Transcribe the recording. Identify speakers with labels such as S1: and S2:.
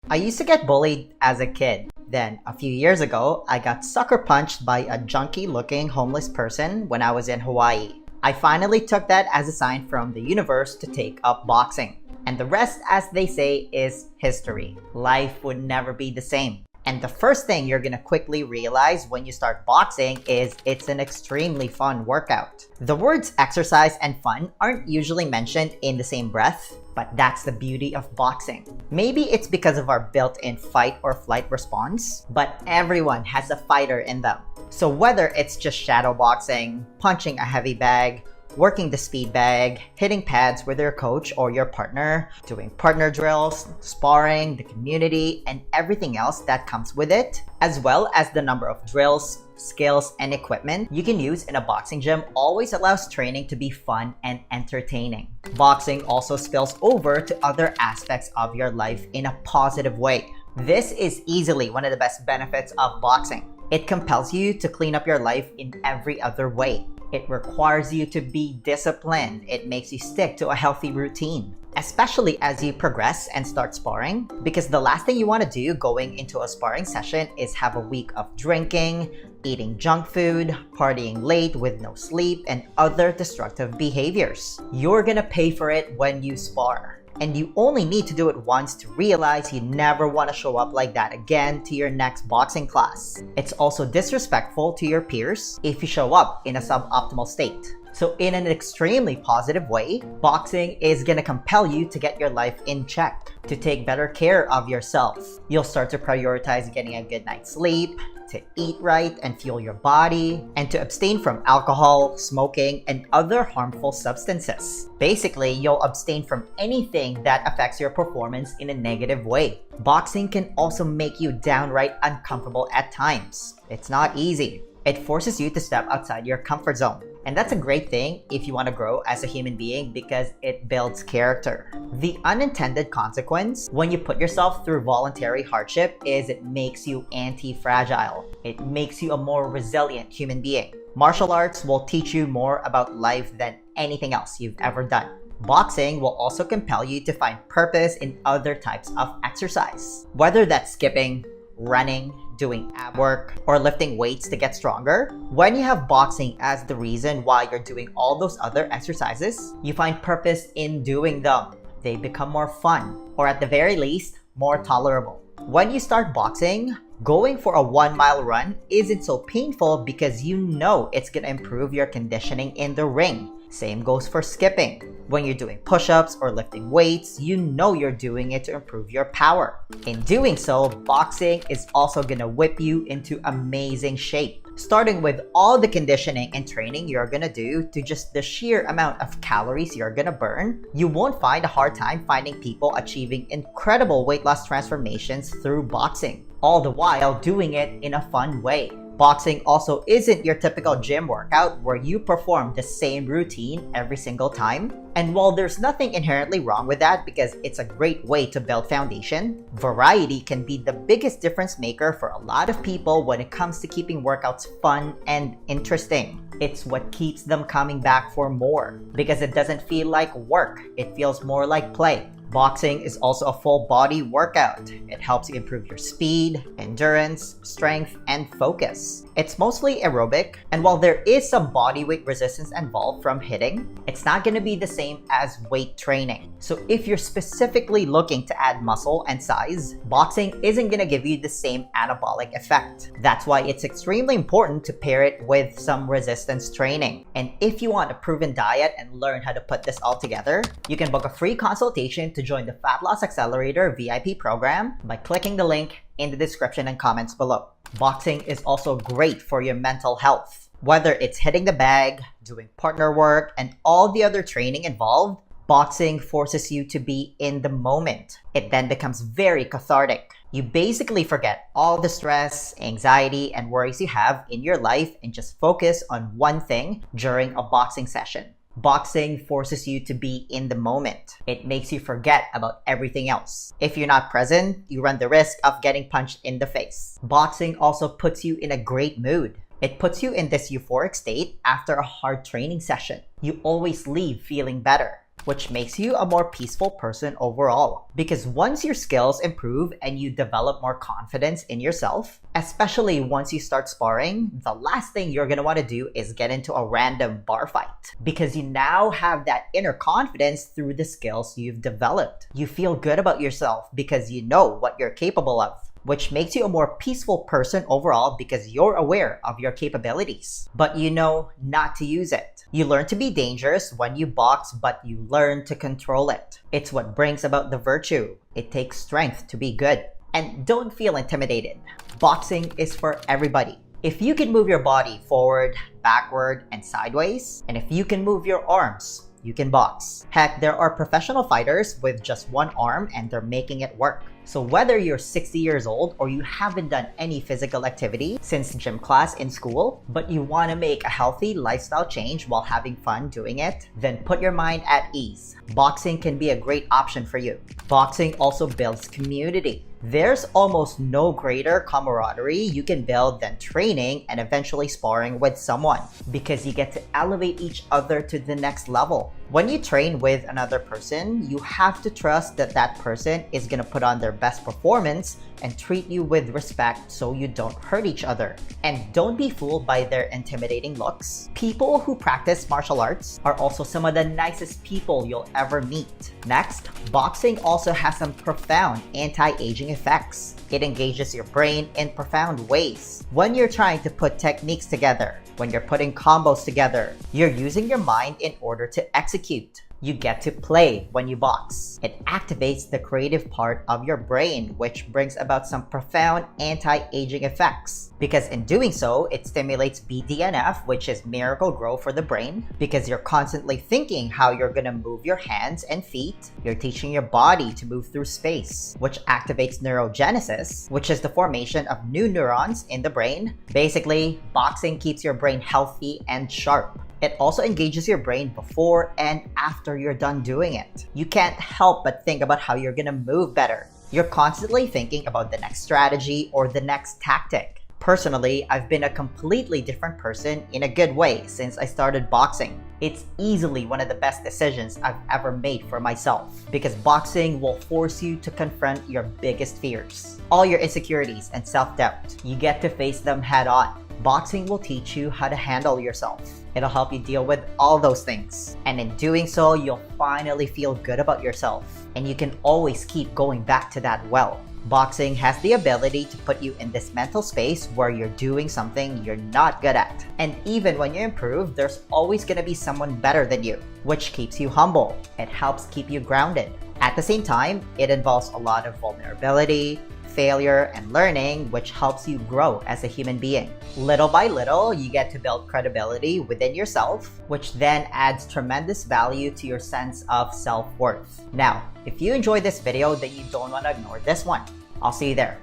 S1: I used to get bullied as a kid. Then, a few years ago, I got sucker punched by a junkie looking homeless person when I was in Hawaii. I finally took that as a sign from the universe to take up boxing. And the rest, as they say, is history. Life would never be the same. And the first thing you're gonna quickly realize when you start boxing is it's an extremely fun workout. The words exercise and fun aren't usually mentioned in the same breath, but that's the beauty of boxing. Maybe it's because of our built-in fight or flight response, but everyone has a fighter in them. So whether it's just shadow boxing, punching a heavy bag, working the speed bag, hitting pads with your coach or your partner, doing partner drills, sparring, the community, and everything else that comes with it, as well as the number of drills, skills, and equipment you can use in a boxing gym always allows training to be fun and entertaining. Boxing also spills over to other aspects of your life in a positive way. This is easily one of the best benefits of boxing. It compels you to clean up your life in every other way. It requires you to be disciplined. It makes you stick to a healthy routine, especially as you progress and start sparring, because the last thing you want to do going into a sparring session is have a week of drinking, eating junk food, partying late with no sleep, and other destructive behaviors. You're gonna pay for it when you spar. And you only need to do it once to realize you never want to show up like that again to your next boxing class. It's also disrespectful to your peers if you show up in a suboptimal state. So in an extremely positive way, boxing is gonna compel you to get your life in check, to take better care of yourself. You'll start to prioritize getting a good night's sleep, to eat right and fuel your body, and to abstain from alcohol, smoking, and other harmful substances. Basically, you'll abstain from anything that affects your performance in a negative way. Boxing can also make you downright uncomfortable at times. It's not easy. It forces you to step outside your comfort zone. And that's a great thing if you want to grow as a human being because it builds character. The unintended consequence when you put yourself through voluntary hardship is it makes you anti-fragile. It makes you a more resilient human being. Martial arts will teach you more about life than anything else you've ever done. Boxing will also compel you to find purpose in other types of exercise. Whether that's skipping, running, doing ab work, or lifting weights to get stronger. When you have boxing as the reason why you're doing all those other exercises, you find purpose in doing them. They become more fun, or at the very least, more tolerable. When you start boxing, going for a 1-mile run isn't so painful because you know it's gonna improve your conditioning in the ring. Same goes for skipping. When you're doing push-ups or lifting weights, you know you're doing it to improve your power. In doing so, boxing is also gonna whip you into amazing shape. Starting with all the conditioning and training you're gonna do to just the sheer amount of calories you're gonna burn, you won't find a hard time finding people achieving incredible weight loss transformations through boxing, all the while doing it in a fun way. Boxing also isn't your typical gym workout where you perform the same routine every single time. And while there's nothing inherently wrong with that because it's a great way to build foundation, variety can be the biggest difference maker for a lot of people when it comes to keeping workouts fun and interesting. It's what keeps them coming back for more because it doesn't feel like work, it feels more like play. Boxing is also a full body workout. It helps you improve your speed, endurance, strength, and focus. It's mostly aerobic, and while there is some body weight resistance involved from hitting, it's not going to be the same as weight training. So if you're specifically looking to add muscle and size, boxing isn't going to give you the same anabolic effect. That's why it's extremely important to pair it with some resistance training. And if you want a proven diet and learn how to put this all together, you can book a free consultation to join the Fat Loss Accelerator VIP program by clicking the link in the description and comments below. Boxing is also great for your mental health. Whether it's hitting the bag, doing partner work, and all the other training involved, boxing forces you to be in the moment. It then becomes very cathartic. You basically forget all the stress, anxiety, and worries you have in your life and just focus on one thing during a boxing session. Boxing forces you to be in the moment. It makes you forget about everything else. If you're not present, you run the risk of getting punched in the face. Boxing also puts you in a great mood. It puts you in this euphoric state after a hard training session. You always leave feeling better. which makes you a more peaceful person overall. Because once your skills improve and you develop more confidence in yourself, especially once you start sparring, the last thing you're gonna want to do is get into a random bar fight. Because you now have that inner confidence through the skills you've developed. You feel good about yourself because you know what you're capable of, which makes you a more peaceful person overall because you're aware of your capabilities, but you know not to use it. You learn to be dangerous when you box, but you learn to control it. It's what brings about the virtue. It takes strength to be good. And don't feel intimidated. Boxing is for everybody. If you can move your body forward, backward, and sideways, and if you can move your arms, you can box. Heck, there are professional fighters with just one arm and they're making it work. So whether you're 60 years old or you haven't done any physical activity since gym class in school, but you want to make a healthy lifestyle change while having fun doing it, then put your mind at ease. Boxing can be a great option for you. Boxing also builds community. There's almost no greater camaraderie you can build than training and eventually sparring with someone, because you get to elevate each other to the next level. When you train with another person, you have to trust that that person is going to put on their best performance and treat you with respect so you don't hurt each other. And don't be fooled by their intimidating looks. People who practice martial arts are also some of the nicest people you'll ever meet. Next, boxing also has some profound anti-aging effects. It engages your brain in profound ways. When you're trying to put techniques together, when you're putting combos together, you're using your mind in order to execute. You get to play when you box. It activates the creative part of your brain, which brings about some profound anti-aging effects. Because in doing so, it stimulates BDNF, which is miracle grow for the brain. Because you're constantly thinking how you're gonna move your hands and feet. You're teaching your body to move through space, which activates neurogenesis, which is the formation of new neurons in the brain. Basically, boxing keeps your brain healthy and sharp. It also engages your brain before and after you're done doing it. You can't help but think about how you're gonna move better. You're constantly thinking about the next strategy or the next tactic. Personally, I've been a completely different person in a good way since I started boxing. It's easily one of the best decisions I've ever made for myself, because boxing will force you to confront your biggest fears, all your insecurities and self-doubt. You get to face them head on. Boxing will teach you how to handle yourself. It'll help you deal with all those things. And in doing so, you'll finally feel good about yourself. And you can always keep going back to that well. Boxing has the ability to put you in this mental space where you're doing something you're not good at. And even when you improve, there's always gonna be someone better than you, which keeps you humble. It helps keep you grounded. At the same time, it involves a lot of vulnerability, failure, and learning, which helps you grow as a human being. Little by little, you get to build credibility within yourself, which then adds tremendous value to your sense of self-worth. Now, if you enjoyed this video, then you don't want to ignore this one. I'll see you there.